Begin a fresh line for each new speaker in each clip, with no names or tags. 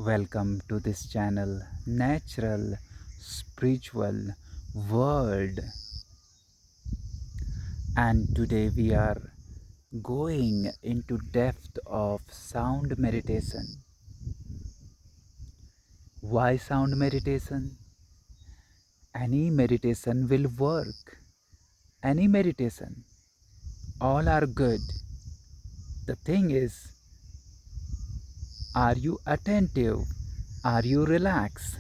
Welcome to this channel, Natural Spiritual World. And today we are going into depth of sound meditation. Why sound meditation? Any meditation will work. Any meditation. All are good. The thing is, are you attentive? Are you relaxed?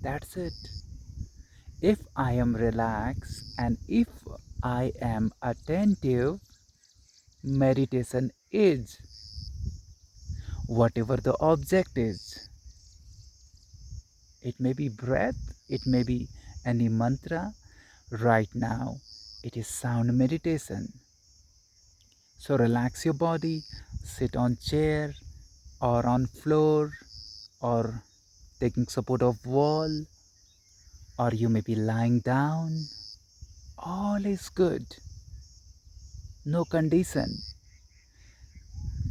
That's it. If I am relaxed and if I am attentive, meditation is whatever the object is. It may be breath, it may be any mantra. Right now, it is sound meditation. So relax your body, sit on chair or on floor or taking support of wall, or you may be lying down. All is good. No condition.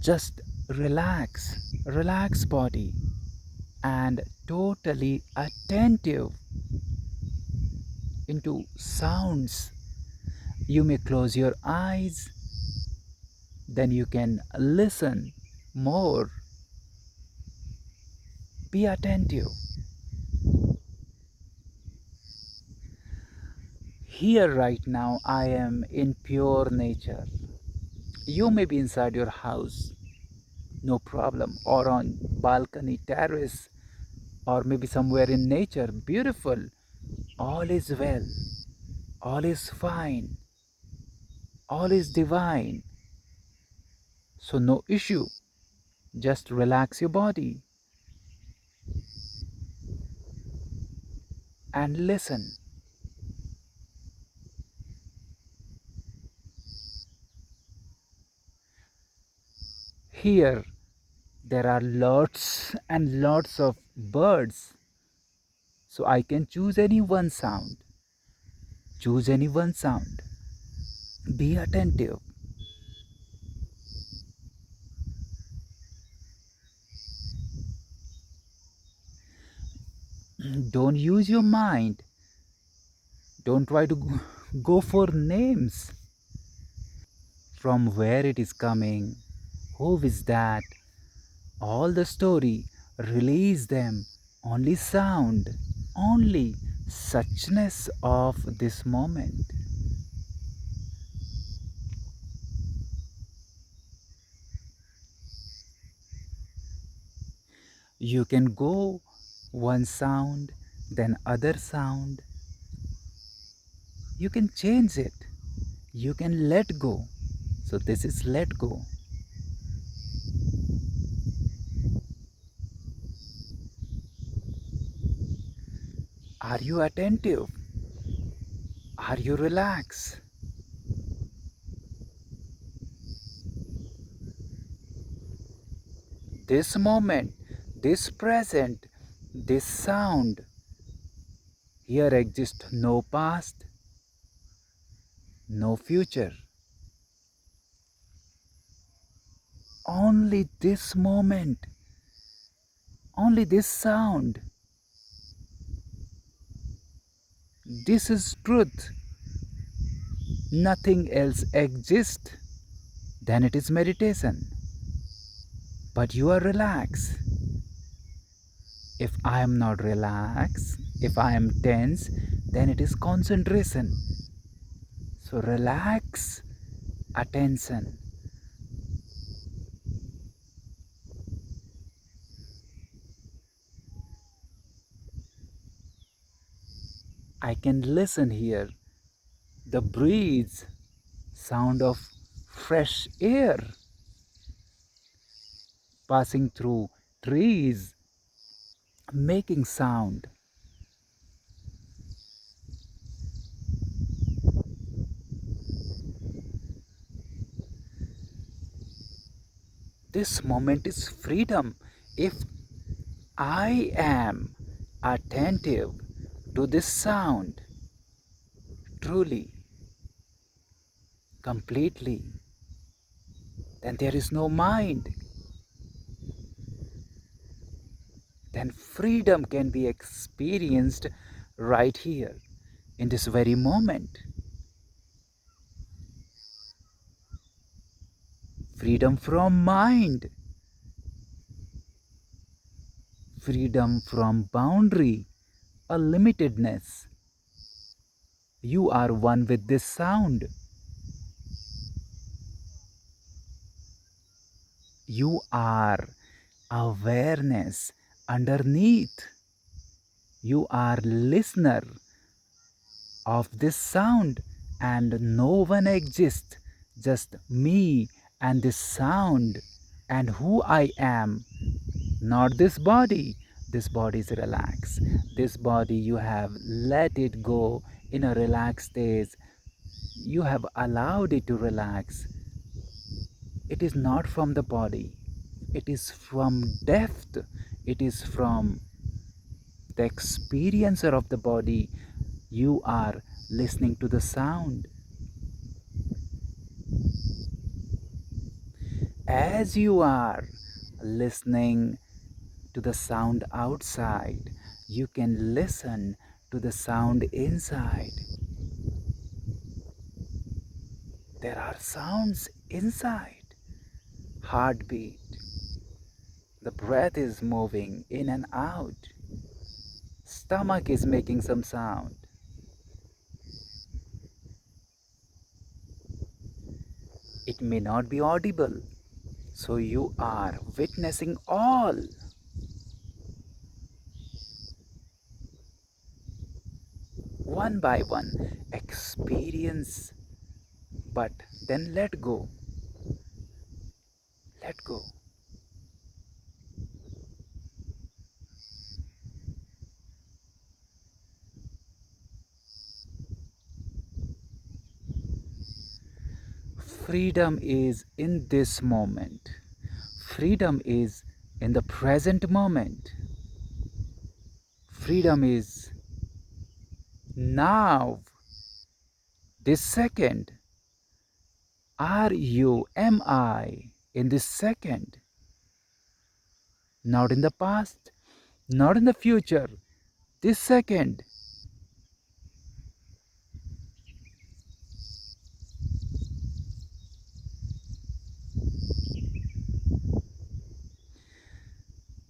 Just relax body and totally attentive into sounds. You may close your eyes, then you can listen more. Be attentive. Here right now I am in pure nature. You may be inside your house, no problem, or on balcony, terrace, or maybe somewhere in nature, beautiful. All is well, all is fine, all is divine. So no issue. Just relax your body and listen. Here there are lots and lots of birds. So I can choose any one sound. Choose any one sound. Be attentive. Don't use your mind. Don't try to go for names. From where it is coming, who is that, all the story, release them. Only sound, only suchness of this moment. You can go one sound, then other sound. You can change it. You can let go. So this is let go. Are you attentive? Are you relaxed? This moment, this present, this sound. Here exists no past, no future. Only this moment, only this sound. This is truth. Nothing else exists. Then it is meditation. But you are relaxed. If I am not relaxed, if I am tense, then it is concentration. So relax attention. I can listen here. The breeze, sound of fresh air passing through trees, making sound. This moment is freedom. If I am attentive to this sound, truly, completely, then there is no mind. then freedom can be experienced right here in this very moment. Freedom from mind, freedom from boundary or limitedness. You are one with this sound. You are awareness underneath. You are listener of this sound, and no one exists, just me and this sound and who I am, not this body. This body is relaxed. This body you have let it go in a relaxed stage. You have allowed it to relax. It is not from the body. It is from depth. It is from the experiencer of the body. You are listening to the sound. As you are listening to the sound outside, you can listen to the sound inside. There are sounds inside. Heartbeat. The breath is moving in and out. Stomach is making some sound. It may not be audible, so you are witnessing all. One by one, experience, but then let go. Let go. Freedom is in this moment. Freedom is in the present moment. Freedom is now, this second. Are you, am I in this second? Not in the past, not in the future. This second.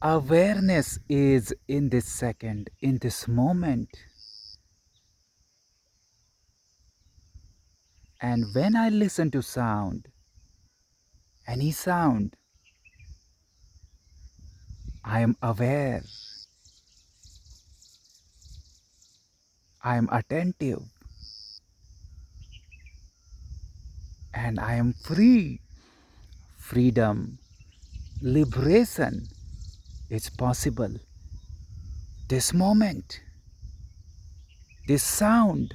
Awareness is in this second, in this moment. And when I listen to sound, any sound, I am aware, I am attentive, and I am free. Freedom, liberation is possible. This moment, this sound,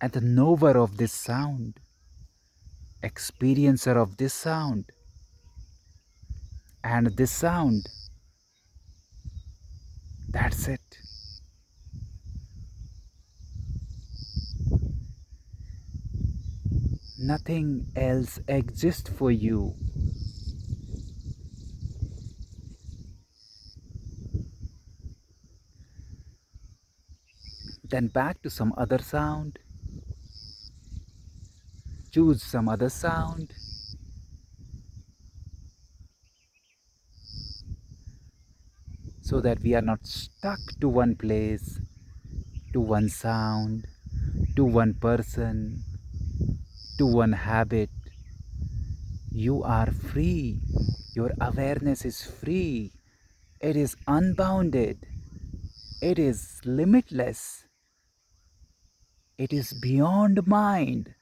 and the knower of this sound, experiencer of this sound, and this sound, that's it. Nothing else exists for you. Then back to some other sound. Choose some other sound. So that we are not stuck to one place, to one sound, to one person, to one habit. You are free. Your awareness is free. It is unbounded. It is limitless. It is beyond mind.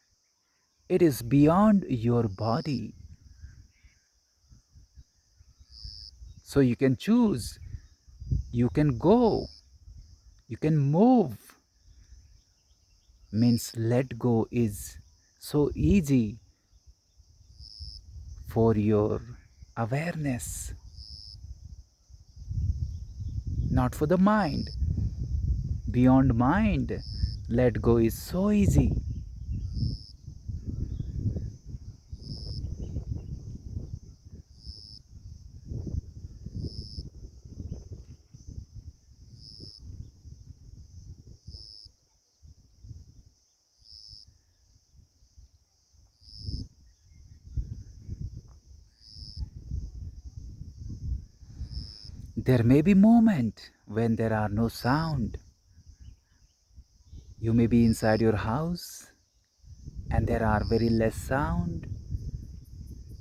It is beyond your body. So you can choose. You can go. You can move. Means let go is so easy for your awareness, not for the mind. Beyond mind, let go is so easy. There may be moment when there are no sound. You may be inside your house and there are very less sound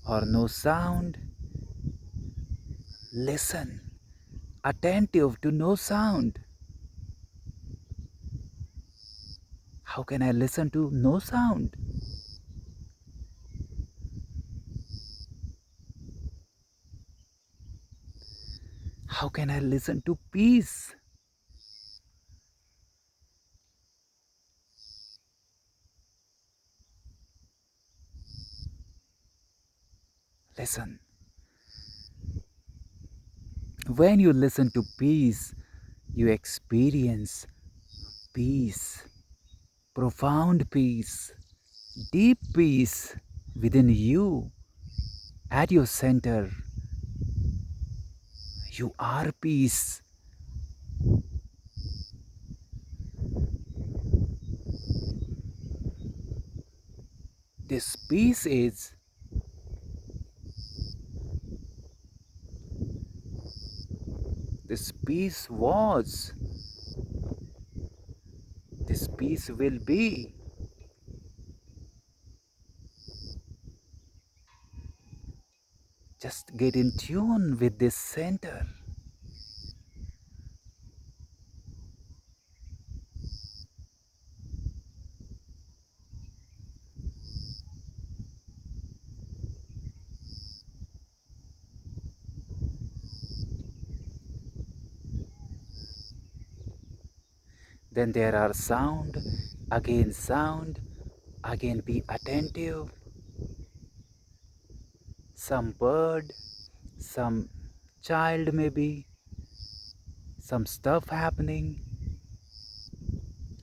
or no sound. Listen, attentive to no sound. How can I listen to no sound? How can I listen to peace? Listen. When you listen to peace, you experience peace, profound peace, deep peace within you. At your center, you are peace. This peace is, this peace was, this peace will be. Just get in tune with this center. Then there are sound, again be attentive. Some bird, some child maybe, some stuff happening.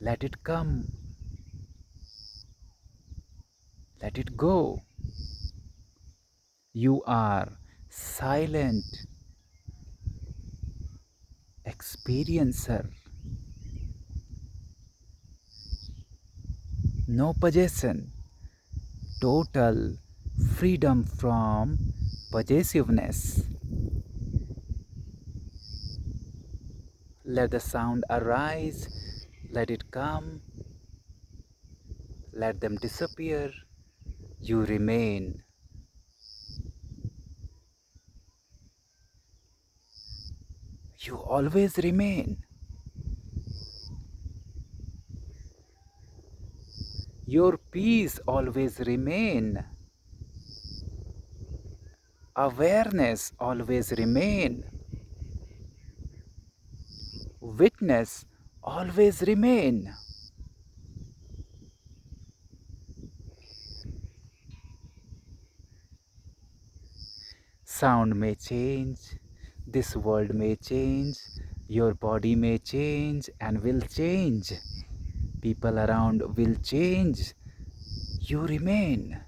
Let it come, let it go. You are silent experiencer, no possession, total freedom from possessiveness. Let the sound arise, let it come, let them disappear. You remain. You always remain. Your peace always remain. Awareness always remain. Witness always remain. Sound may change, this world may change, your body may change and will change. People around will change. You remain.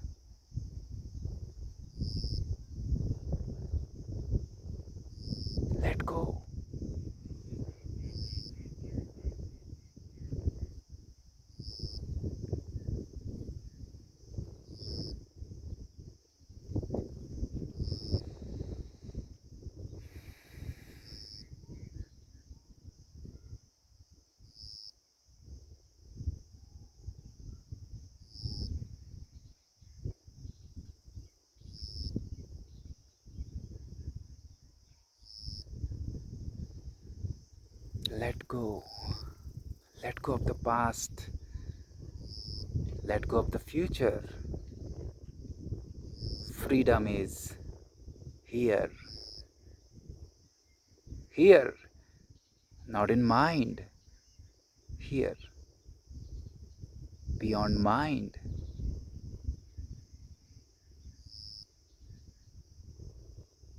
Let go. Let go. Let go of the past. Let go of the future. Freedom is here. Here. Not in mind. Here. Beyond mind.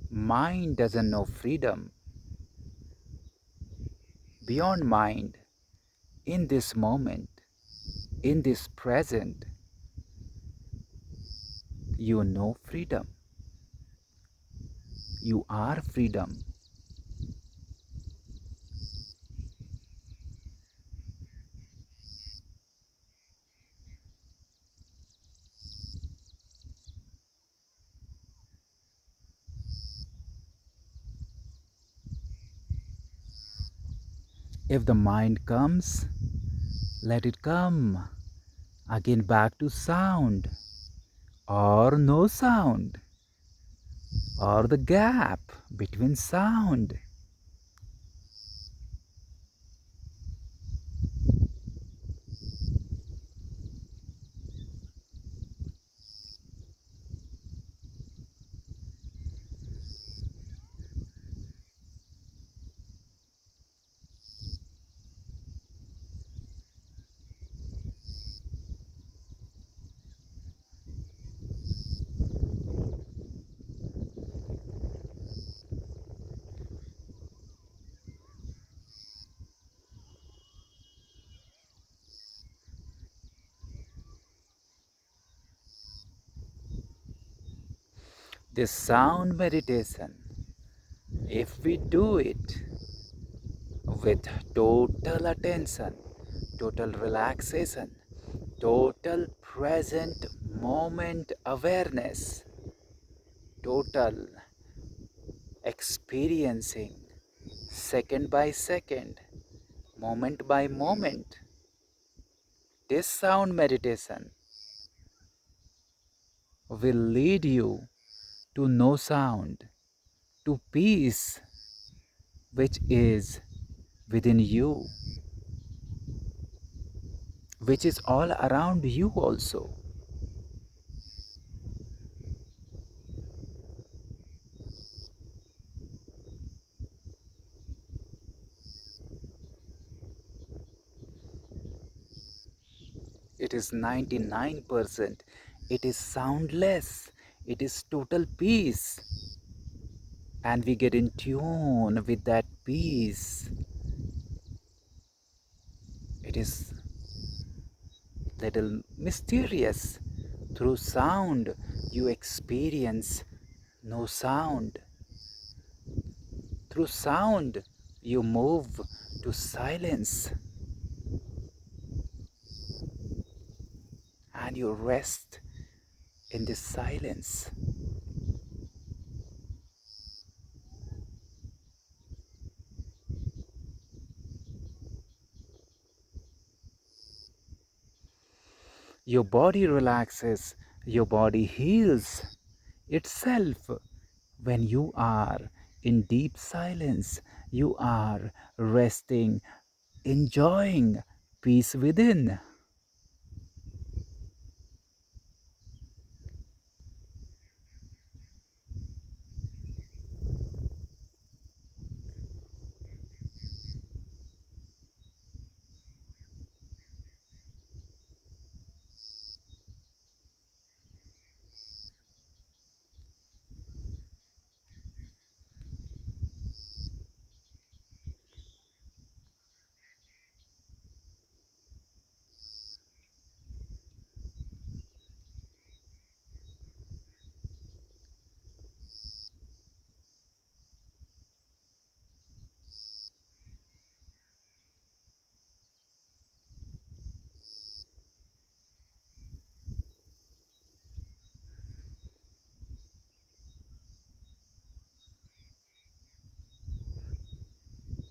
Mind doesn't know freedom. Beyond mind. In this moment. In this present. You know freedom. You are freedom. If the mind comes, let it come. Again back to sound, or no sound, or the gap between sound. This sound meditation, if we do it with total attention, total relaxation, total present moment awareness, total experiencing, second by second, moment by moment, this sound meditation will lead you to no sound, to peace which is within you, which is all around you also. It is 99%. It is soundless. It is total peace. And we get in tune with that peace. It is little mysterious. Through sound, you experience no sound. Through sound, you move to silence and you rest in this silence. Your body relaxes, your body heals itself when you are in deep silence. You are resting, enjoying peace within.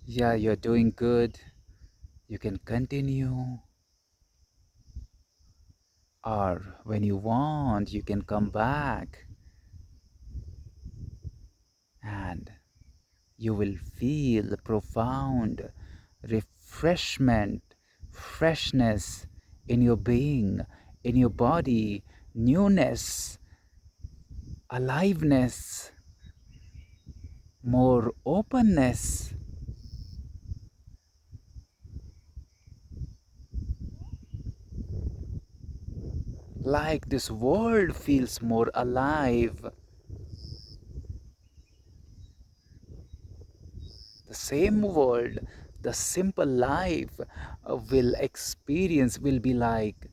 Yeah, you're doing good. You can continue, or when you want, you can come back and you will feel profound refreshment, freshness in your being, in your body, newness, aliveness, more openness. Like this world feels more alive. The same world, the simple life will experience, will be like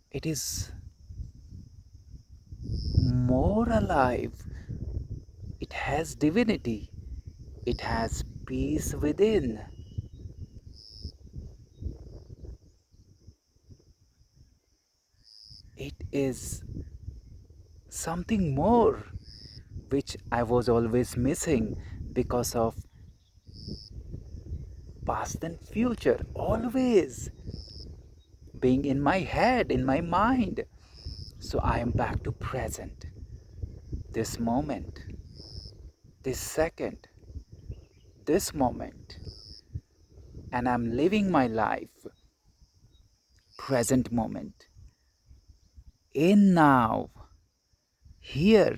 it is more alive. It has divinity, it has peace within. It is something more which I was always missing because of past and future, always being in my head, in my mind. So I am back to present, this moment, this second, this moment, and I'm living my life, present moment, in now, here,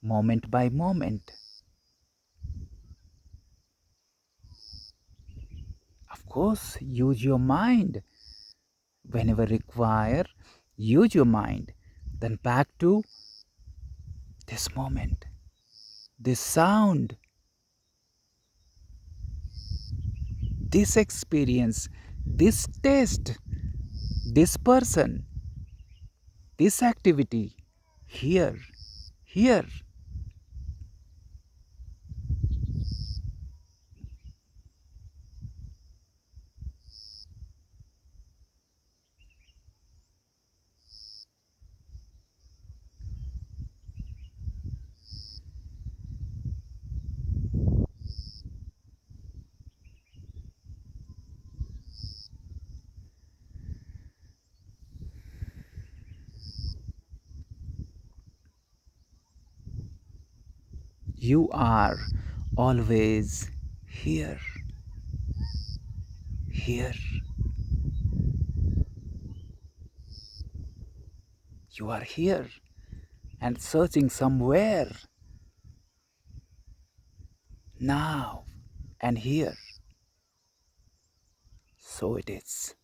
moment by moment. Of course, use your mind. Whenever require, use your mind. Then back to this moment, this sound, this experience, this taste, this person, this activity, here, here. You are always here, here. You are here and searching somewhere, now and here. So it is.